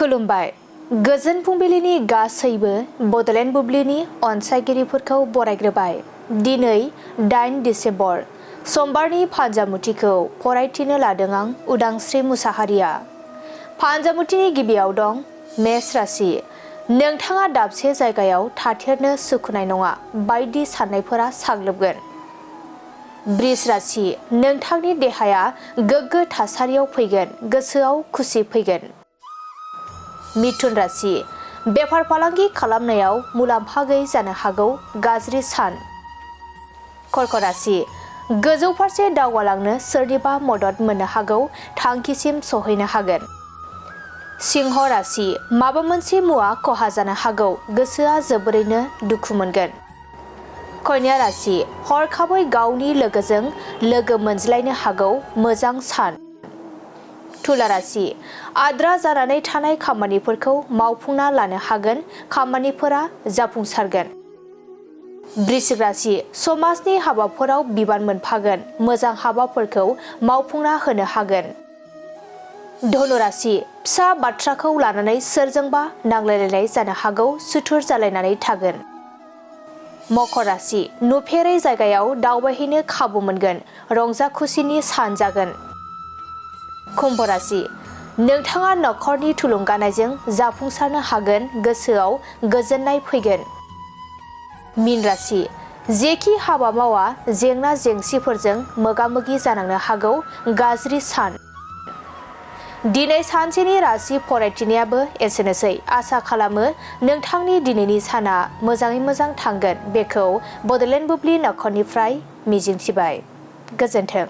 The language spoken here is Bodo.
खुलुमबाय गोजोन फुंबिलिनि गासैबो बडलेण्ड बुब्लिनि अनसायगिरिफोरखौ बरायग्रोबाय। दिनै 8 डिसेम्बर समबारनि फान्जामुथिखौ फरायथिनो लादों आं उदांस्रि मुसाहारिया। फान्जामुथिनि गिबियाव दं मेष राशि। नोंथाङा दाबसे जायगायाव थाथेरनो सुखुनाय नङा बायदि साननायफोरा साग्लोबगोन। वृष राशि। नोंथांनि देहाया गोग्गो थासारियाव फैगोन, गोसोआव खुसि फैगोन। मिथुन राशि। बेफार फालांगि खालामनायाव मुलाम्फा गैयै जानो हागौ, गाज्रि सान। कर्क राशि। गोजौ फारसे दावगालांनो सोरनिबा मदद मोननो हागौ, थांखिसिम सहैनो हागोन। सिंह राशि। माबा मोनसे मुवा खहा जानो हागौ, गोसोआ जोबोरैनो दुखु मोनगोन। कन्या राशि। हरखाबै गावनि लोगोजों लोगो मोनज्लायनो हागौ, मोजां सान। तुला राशि। आद्रा जानानै थानाय खामानिफोरखौ मावफुंना लानो हागोन, खामानिफोरा जाफुंसारगोन। वृश्चिक राशि। समाजनि हाबाफोराव बिबान मोनफागोन, मोजां हाबाफोरखौ मावफुंना होनो हागोन। धनु राशि। फिसा बाथ्राखौ लानानै सोरजोंबा नांलायलायनाय जानो हागौ, सुथुर जालायनानै थागोन। मकर राशि। नुफेरै जायगायाव दावबायहैनो खाबु मोनगोन, रंजा खुसिनि सान जागोन। कुम्भ राशि। नोंथाङा नखरनि थुलुंगानायजों जाफुंसारनो हागोन, गोसोआव गोजोननाय फैगोन। मीन राशि। जेखि हाबा मावा जेंना जेंसिफोरजों मोगा मोगि जानांनो हागौ, गाज्रि सान। दिनै सानसेनि राशि फरायथिनायाबो एसेनोसै। आसा खालामो नोंथांनि दिनैनि साना मोजाङै मोजां थांगोन, बेखौ बडलेण्ड बुब्लि नखरनिफ्राय मिजिंथिबाय। गोजोन्थों।